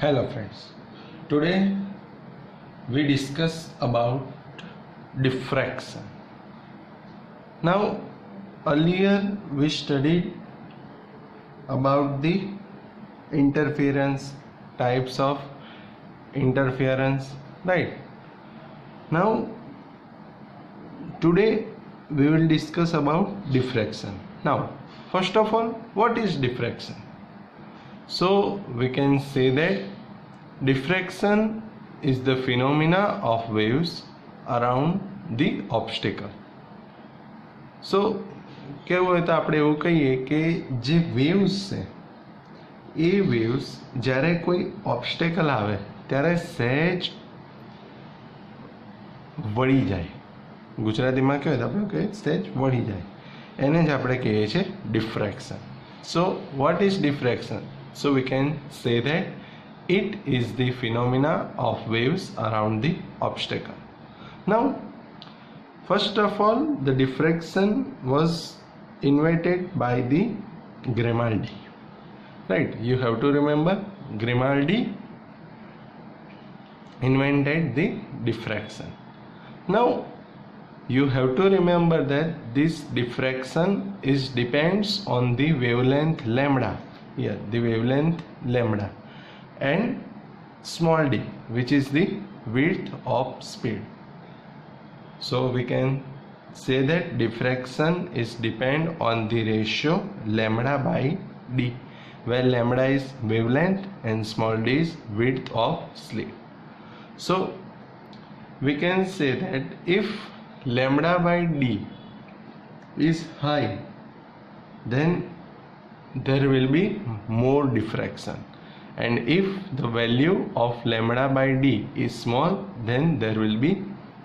Hello friends, today we discuss about diffraction. Now earlier we studied about the interference, types of interference, right? Now today we will discuss about diffraction. Now first of all, what is diffraction? So we can say that diffraction is the phenomena of waves around the obstacle. So કેવું હોય તો આપણે એવું કહીએ કે જે waves છે એ waves જ્યારે કોઈ ઓબ્સ્ટેકલ આવે ત્યારે સહેજ વળી જાય. ગુજરાતીમાં કહેવાય તો આપણે કહીએ સહેજ વળી જાય, એને જ આપણે કહીએ છીએ diffraction. So what is diffraction? So we can say that it is the phenomena of waves around the obstacle. Now first of all, the diffraction was invented by the Grimaldi, right? You have to remember Grimaldi invented the diffraction. Now you have to remember that this diffraction is depends on the wavelength lambda, here the wavelength lambda, and small d, which is the width of speed. So we can say that diffraction is depend on the ratio lambda by d, where lambda is wavelength and small d is width of slit. So we can say that if lambda by d is high, then there will be more diffraction, and if the value of lambda by d is small, then there will be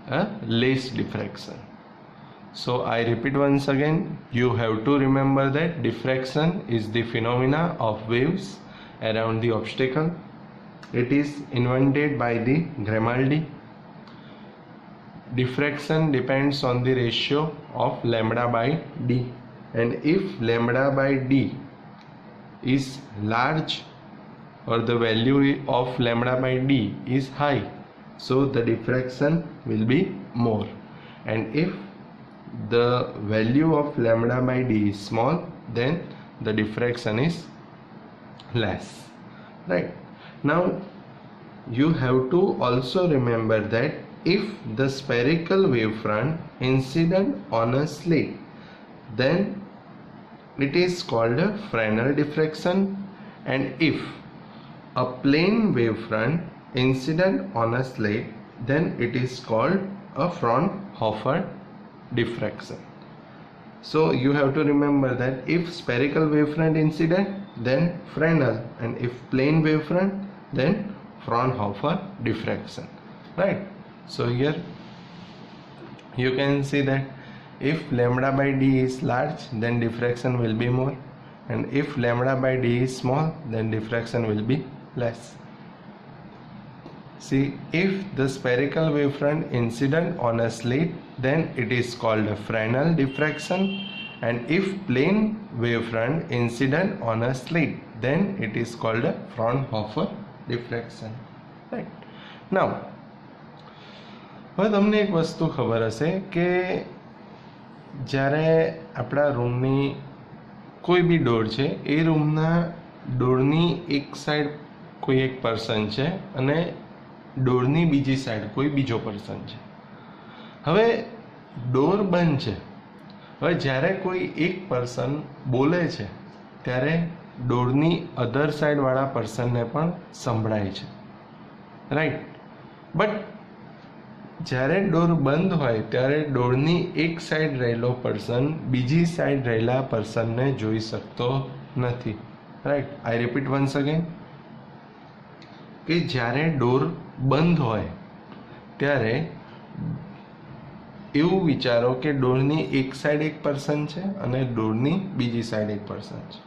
a less diffraction. So I repeat once again, you have to remember that diffraction is the phenomena of waves around the obstacle. It is invented by the Grimaldi. Diffraction depends on the ratio of lambda by d, and if lambda by d is large or the value of lambda by d is high, so the diffraction will be more, and if the value of lambda by d is small, then the diffraction is less, right? Now you have to also remember that if the spherical wavefront incident on a slit, then it is called a Fresnel diffraction, and if a plane wavefront incident on a slit, then it is called a Fraunhofer diffraction. So you have to remember that if spherical wavefront incident, then Fresnel, and if plane wavefront, then Fraunhofer diffraction, right? So here you can see that if lambda by d is large, then diffraction will be more, and if lambda by d is small, then diffraction will be less. See, if the spherical wavefront incident on a slit, then it is called a Fresnel diffraction, and if plane wavefront incident on a slit, then it is called a Fraunhofer diffraction, right? Now હવે તમને એક વસ્તુ ખબર હશે કે જ્યારે આપણા રૂમની કોઈ બી ડોર છે, એ રૂમના ડોરની એક સાઈડ કોઈ એક પર્સન છે અને ડોરની બીજી સાઈડ કોઈ બીજો પર્સન છે. હવે ડોર બંધ છે. હવે જ્યારે કોઈ એક પર્સન બોલે છે ત્યારે ડોરની અધર સાઈડવાળા પર્સનને પણ સંભળાય છે, રાઈટ? બટ જ્યારે ડોર બંધ હોય ત્યારે ડોરની એક સાઈડ રહેલો પર્સન બીજી સાઈડ રહેલા પર્સનને જોઈ શકતો નથી, રાઈટ? આઈ રિપીટ વન્સ અગેન કે જ્યારે ડોર બંધ હોય ત્યારે એવું વિચારો કે ડોરની એક સાઈડ એક પર્સન છે અને ડોરની બીજી સાઈડ એક પર્સન છે.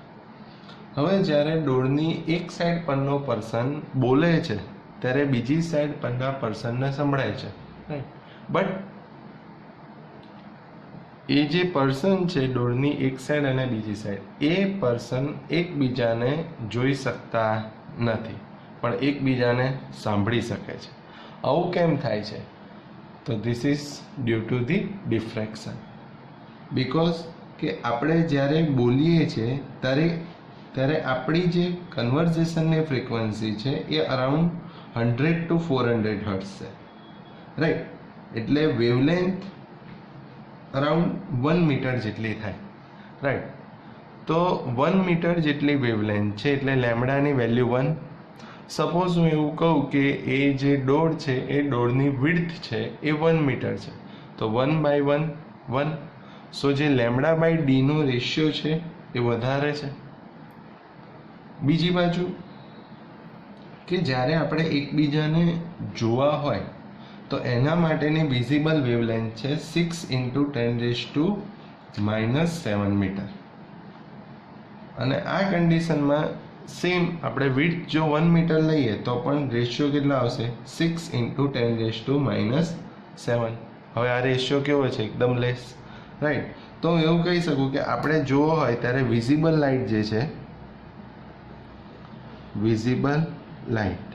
હવે જ્યારે ડોરની એક સાઈડ પરનો પર્સન બોલે છે ત્યારે બીજી સાઈડ પરના પર્સનને સંભળાય છે, બટ એ જે પર્સન છે ડોરની એક સાઈડ અને બીજી સાઈડ, એ પર્સન એકબીજાને જોઈ શકતા નથી, પણ એકબીજાને સાંભળી શકે છે. આવું કેમ થાય છે? તો this is due to the diffraction. Because કે આપણે જ્યારે બોલીએ છીએ ત્યારે આપણી જે કન્વર્ઝેશનની ફ્રીક્વન્સી છે એ અરાઉન્ડ 100 to 400 હર્ટ્ઝ છે, રાઈટ. એટલે વેવલેન્થ અરાઉન્ડ 1 મીટર જેટલી થાય, રાઈટ. તો 1 મીટર જેટલી વેવલેન્થ છે એટલે લેમ્ડાની વેલ્યુ 1. સપોઝ હું એવું કહું કે એ જે ડોર છે એ ડોરની વિડ્થ છે એ 1 મીટર છે, તો 1/1 1. સો જે લેમ્ડા બાય ડીનો રેશિયો છે એ વધારે છે. બીજી બાજુ કે જ્યારે આપણે એકબીજાને જોવા હોય તો એના માટેની વિઝિબલ વેવલેન્થ છે 6 × 10⁻⁻7 મીટર. અને આ કન્ડિશનમાં સેમ આપણે વિડ્થ જો 1 મીટર લઈએ તો પણ રેશિયો કેટલા આવશે? 6 × 10⁻⁷. હવે આ રેશિયો કેવો છે? એકદમ લેસ, રાઈટ. તો હું એવું કહી શકું કે આપણે જોવો હોય ત્યારે વિઝિબલ લાઇટ જે છે, વિઝિબલ લાઇટ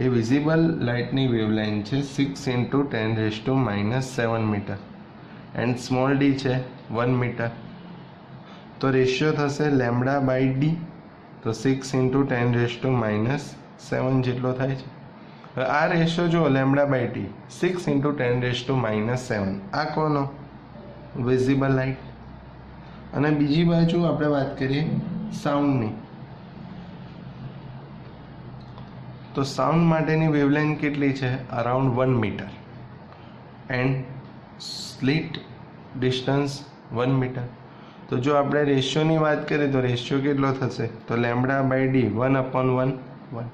એ વિઝિબલ લાઇટની વેવલેન્થ છે 6 × 10⁻⁷ મીટર એન્ડ સ્મોલ ડી છે 1 મીટર. તો રેશિયો થશે લેમ્ડા બાય ડી, તો 6 × 10⁻⁷ જેટલો થાય છે. હવે આ રેશિયો જો લેમ્ડા બાય ડી 6 × 10⁻⁷, આ કોનો? Visible light. અને બીજી બાજુ આપણે વાત કરીએ સાઉન્ડની, તો સાઉન્ડ માટેની વેવલેન્થ કેટલી છે? Around 1 metre and slit distance 1 metre. તો જો આપણે રેશિયોની વાત કરીએ તો રેશિયો કેટલો થશે? તો લેમ્ડા બાય ડી 1/1 1.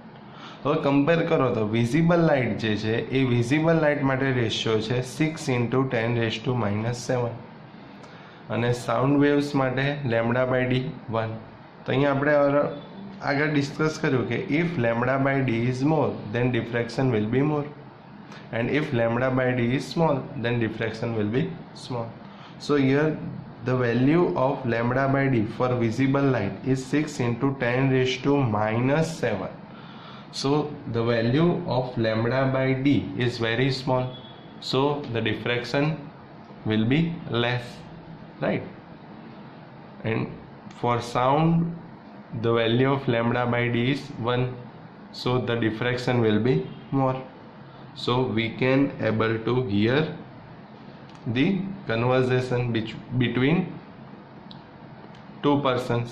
હવે કમ્પેર કરો તો વિઝિબલ લાઇટ જે છે એ વિઝિબલ લાઇટ માટે રેશિયો છે 6 × 10⁻⁷ અને સાઉન્ડ વેવ્સ માટે લેમ્ડા બાય ડી 1. તો અહીંયા આપણે આગળ ડિસ્કસ કર્યું કે if lambda by D is more then diffraction will be more, and if lambda by d is small then diffraction will be small. So here the value of lambda by d for visible light is 6 × 10⁻⁷. So the value of lambda by d is very small, so the diffraction will be less, right? And for sound the value of lambda by d is 1, so the diffraction will be more. So we can able to hear the conversation between two persons,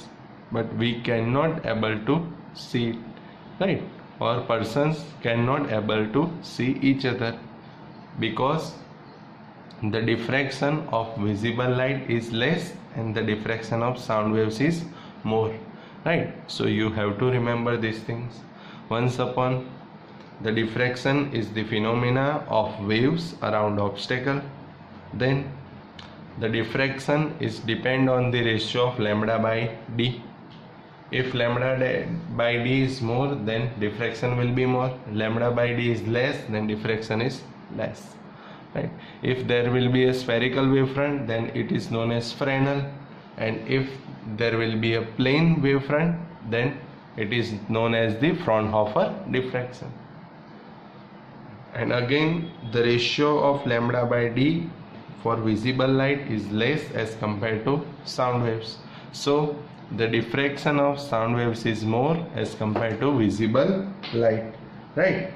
but we cannot able to see it, right? Or persons cannot able to see each other because the diffraction of visible light is less and the diffraction of sound waves is more, right? So you have to remember these things. Once upon, the diffraction is the phenomena of waves around obstacle. Then the diffraction is depend on the ratio of lambda by d. If lambda by d is more, then diffraction will be more. Lambda by d is less, then diffraction is less, right? If there will be a spherical wavefront, then it is known as Fresnel, and if there will be a plane wavefront, then it is known as the Fraunhofer diffraction. And again, the ratio of lambda by d for visible light is less as compared to sound waves, so the diffraction of sound waves is more as compared to visible light, right?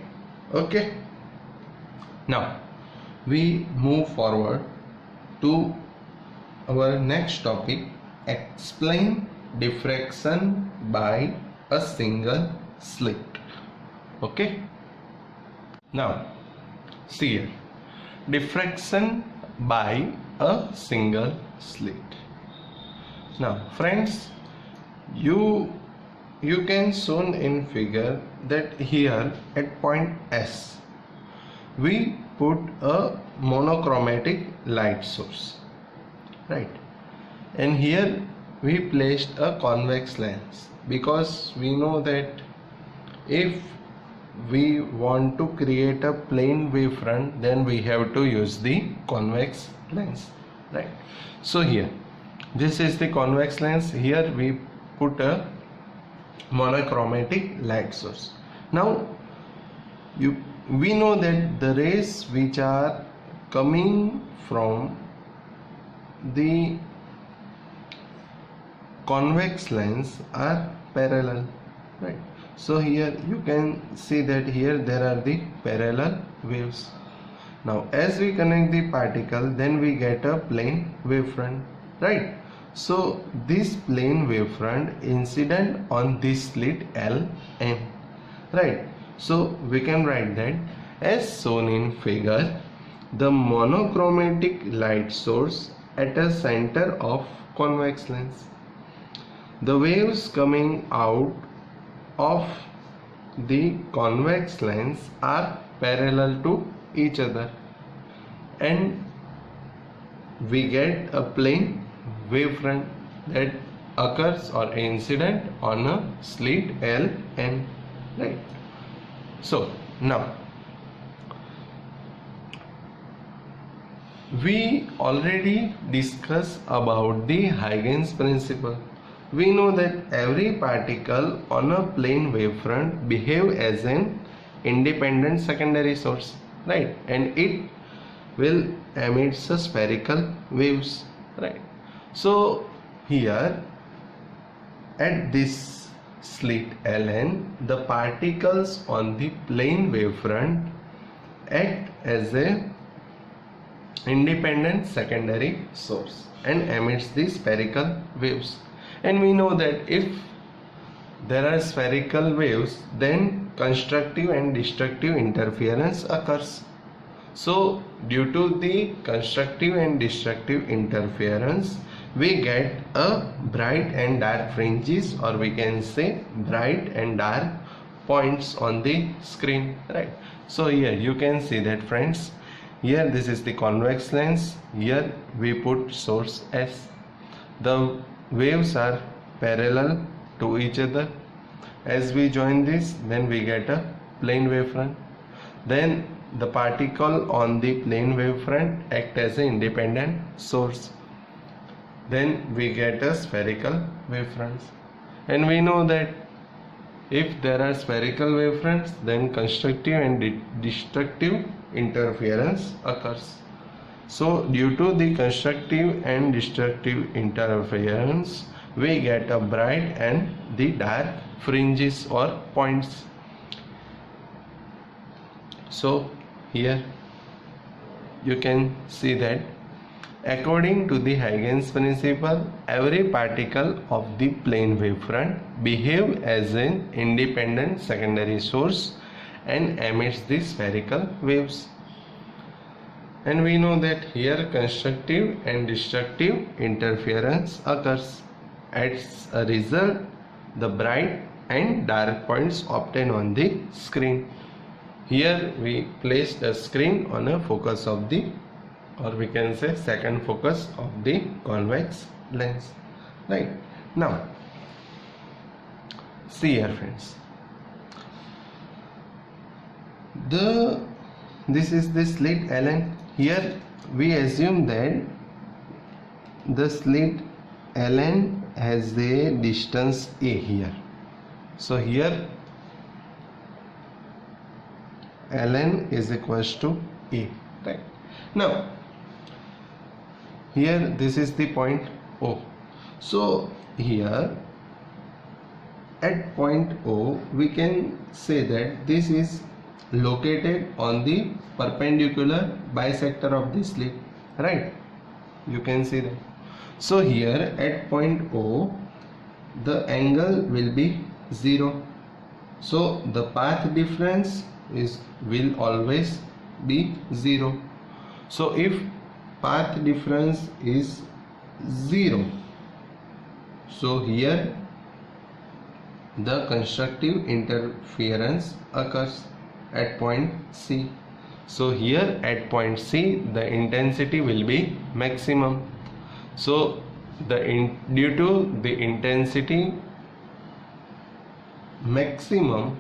Okay, now we move forward to our next topic, explain diffraction by a single slit. Okay, now see here, diffraction by a single slit. Now friends, you can soon in figure that here at point S we put a monochromatic light source, right? And here we placed a convex lens because we know that if we want to create a plane wavefront, then we have to use the convex lens, right? So here this is the convex lens. Here we put a monochromatic light source. Now we know that the rays which are coming from the convex lens are parallel, right? So here you can see that here there are the parallel waves. Now as we connect the particle, then we get a plane wavefront, right? So this plane wavefront incident on this slit L M, right? So we can write that as shown in figure, the monochromatic light source at a center of convex lens. The waves coming out of the convex lens are parallel to each other, and we get a plane wavefront that occurs or incident on a slit L N, right? So now we already discussed about the Huygens principle. We know that every particle on a plane wavefront behave as an independent secondary source, right? And it will emit spherical waves, right? So here at this slit Ln, the particles on the plane wavefront act as a independent secondary source and emits the spherical waves. And we know that if there are spherical waves, then constructive and destructive interference occurs. So due to the constructive and destructive interference, we get a bright and dark fringes, or we can say bright and dark points on the screen, right? So here you can see that, friends, here this is the convex lens, here we put source S. The waves are parallel to each other. As we join this, then we get a plane wavefront. Then the particle on the plane wavefront act as an independent source. Then we get a spherical wavefront. And we know that if there are spherical wavefronts, then constructive and destructive interference occurs. So due to the constructive and destructive interference, we get a bright and the dark fringes or points. So here you can see that according to the Huygens principle, every particle of the plane wavefront behave as an independent secondary source and emits the spherical waves. And we know that here constructive and destructive interference occurs. As a result, the bright and dark points obtained on the screen. Here we place the screen on a focus of the, or we can say second focus of the convex lens, right? Now see here, friends, this is the slit Ln. Here we assume that the slit Ln has a distance a here. So here Ln is equals to a, right? Now here this is the point O. So here at point O we can say that this is located on the perpendicular bisector of the slit, right? You can see that. So here at point O the angle will be 0. So the path difference will always be 0. So if path difference is 0, so here the constructive interference occurs at point C. So here at point C the intensity will be maximum. So due to the intensity maximum,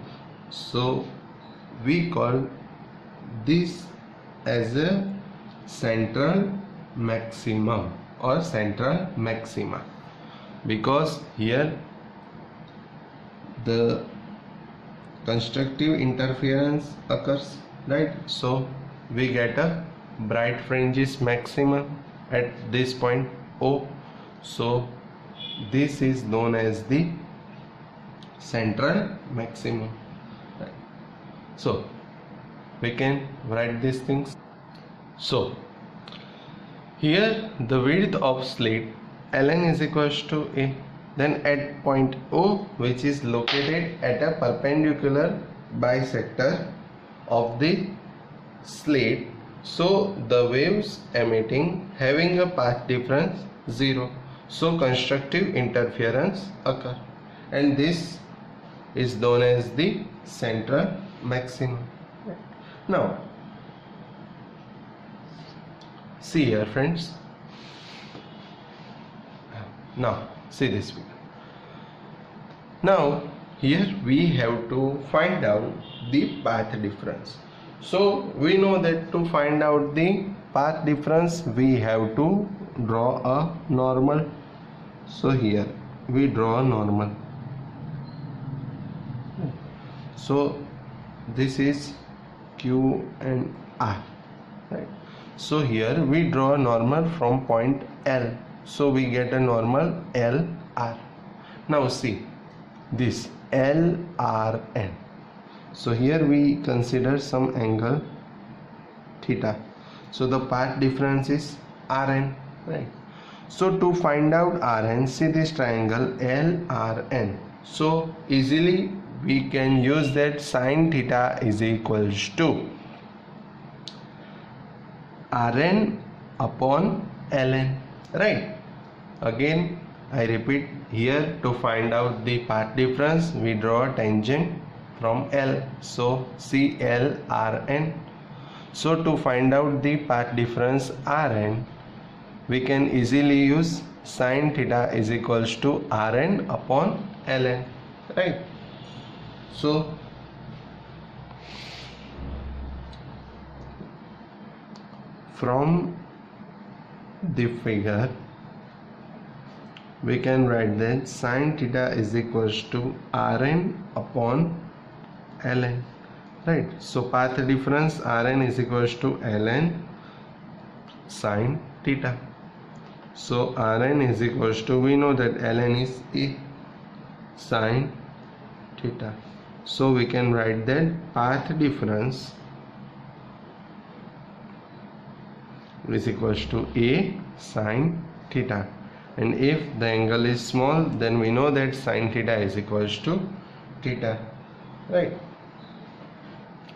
so we call this as a central maximum or central maxima, because here the constructive interference occurs, right? So we get a bright fringe is maximum at this point O. So this is known as the central maximum, right? So we can write these things. So here the width of slit ln is equals to A. Then at point O, which is located at a perpendicular bisector of the slit, so the waves emitting having a path difference 0, so constructive interference occur, and this is known as the central maximum. Now see here, friends. Now see this figure. Now here we have to find out the path difference. So we know that to find out the path difference we have to draw a normal. So here we draw a normal. So this is Q and R, right? So here we draw a normal from point L. So we get a normal LR. Now see this LRN. So here we consider some angle theta. So the path difference is RN, right? So to find out RN, see this triangle LRN. So easily we can use that sin theta is equals to Rn upon Ln, right? Again I repeat, here to find out the path difference we draw a tangent from L. So CLRN. So to find out the path difference Rn, we can easily use sin theta is equals to Rn upon Ln, right? So from the figure we can write that sin theta is equals to Rn upon Ln, right? So path difference Rn is equals to Ln sin theta. So Rn is equals to, we know that Ln is A sin theta. So we can write that path difference is equals to A sin theta, and if the angle is small then we know that sin theta is equals to theta, right?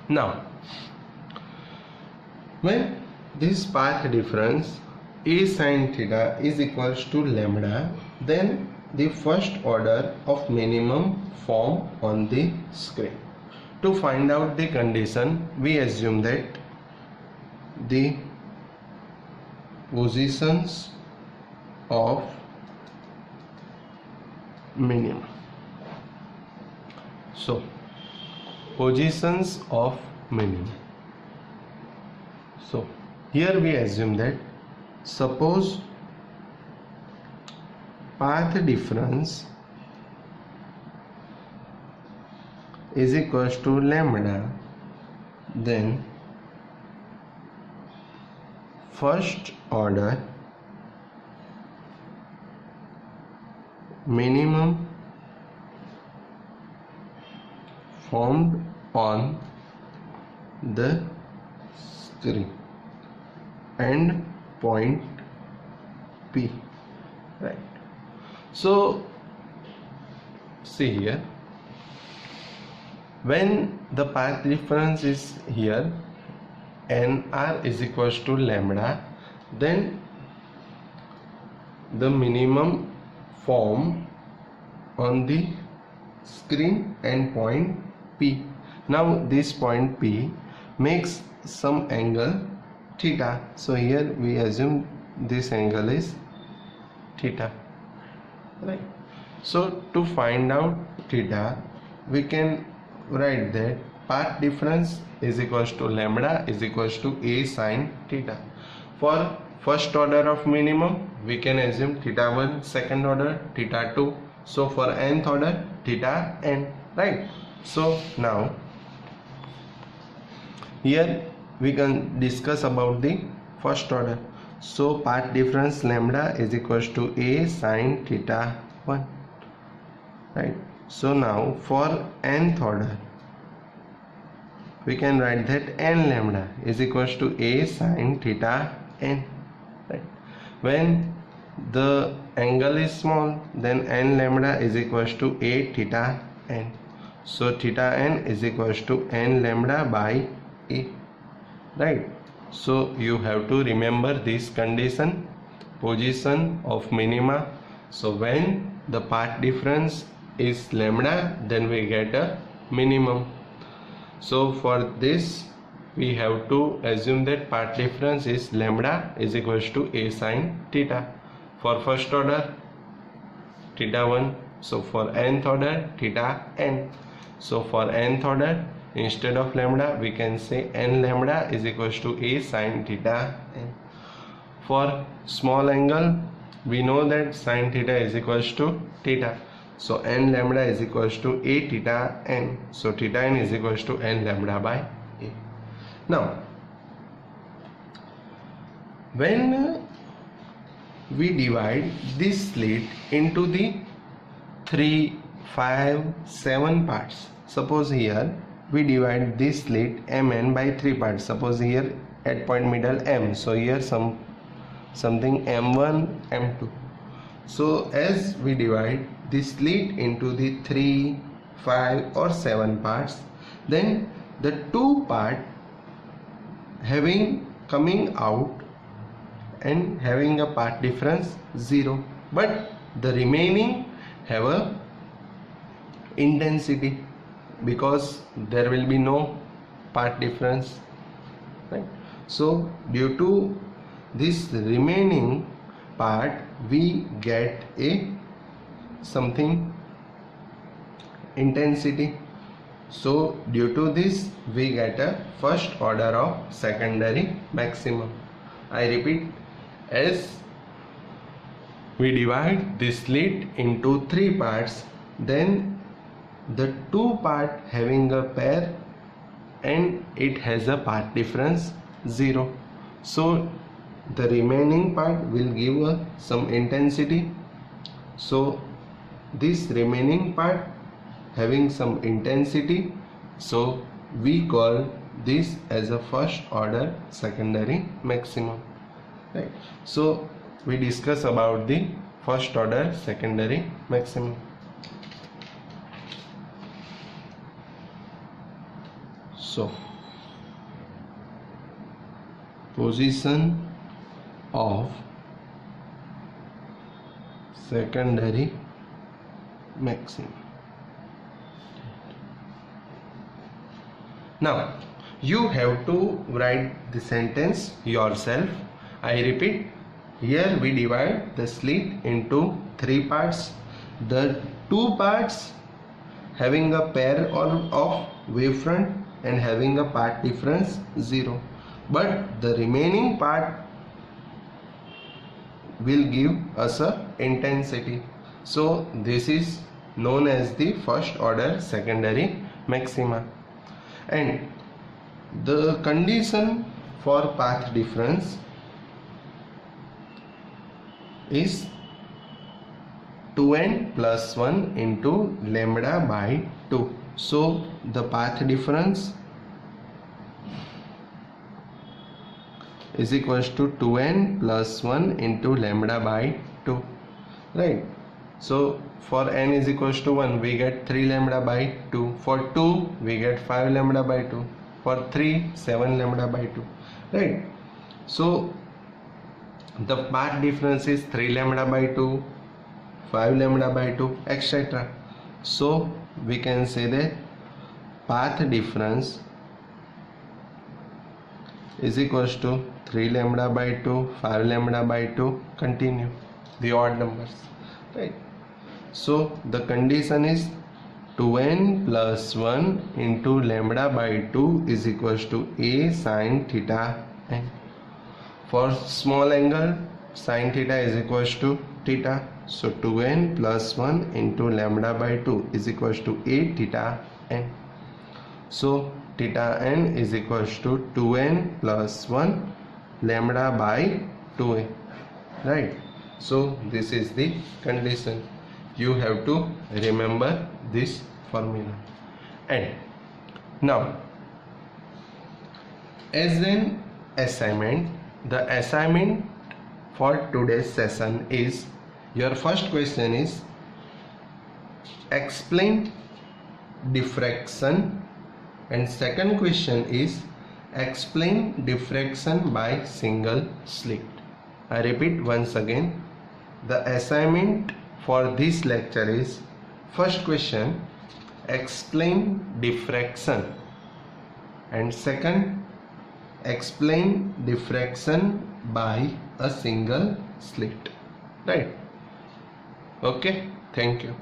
Now when this path difference A sin theta is equals to lambda, then the first order of minimum form on the screen. To find out the condition, we assume that the positions of minimum. So positions of minimum. So here we assume that suppose path difference is equals to lambda, then first order minimum formed on the screen and point P, right? So see here, when the path difference is here nr is equals to lambda, then the minimum form on the screen and point P. Now this point P makes some angle theta. So here we assume this angle is theta, right? So to find out theta, we can write that path difference is equals to lambda is equals to A sin theta. For first order of minimum we can assume theta 1, second order theta 2, so for nth order theta n, right? So now here we can discuss about the first order. So path difference lambda is equals to a sin theta 1, right? So now for nth order we can write that n lambda is equals to a sin theta n, right? When the angle is small, then n lambda is equals to a theta n. So theta n is equals to n lambda by a, right? So you have to remember this condition, position of minima. So when the path difference is lambda, then we get a minimum. So for this we have to assume that path difference is lambda is equals to a sin theta. For first order theta 1, so for nth order theta n. So for nth order, instead of lambda we can say n lambda is equals to a sin theta n. For small angle we know that sin theta is equals to theta, so n lambda is equals to a theta n. So theta n is equals to n lambda by a. Now when we divide this slit into the 3, 5, 7 parts, suppose here we divide this slit mn by 3 parts, suppose here at point middle m, so here something m1 m2. So as we divide this slit into the 3, 5 or 7 parts, then the 2 part having coming out and having a path difference 0, but the remaining have a intensity because there will be no path difference, right? So due to this remaining part we get a something intensity. So due to this we get a first order of secondary maximum. I repeat, as we divide this slit into 3 parts, then the 2 part having a pair and it has a path difference 0, so the remaining part will give some intensity. So this remaining part having some intensity, so we call this as a first order secondary maximum, right? So we discuss about the first order secondary maximum. So position of secondary maximum. Now you have to write the sentence yourself. I repeat, here we divide the slit into 3 parts. The 2 parts having a pair of wavefront and having a path difference 0, but the remaining part will give us a intensity. So this is known as the first order secondary maxima. And the condition for path difference is 2n plus 1 into lambda by 2. So the path difference is equals to 2n plus 1 into lambda by 2, right? So for n is equals to 1 we get 3 lambda by 2, for 2 we get 5 lambda by 2, for 3 7 lambda by 2, right? So the path difference is 3 lambda by 2, 5 lambda by 2, etc. So we can say that path difference is equals to 3 lambda by 2, 5 lambda by 2, continue the odd numbers, right? So the condition is 2n plus 1 into lambda by 2 is equals to a sin theta n. For small angle sin theta is equals to theta, so 2n plus 1 into lambda by 2 is equals to a theta n. So theta n is equals to 2n plus 1 lambda by 2a, right? So this is the condition. You have to remember this formula. And now, as an assignment, the assignment for today's session is, your first question is explain diffraction, and second question is explain diffraction by single slit. I repeat once again, the assignment for this lecture is, first question explain diffraction, and second explain diffraction by a single slit, right? Okay, thank you.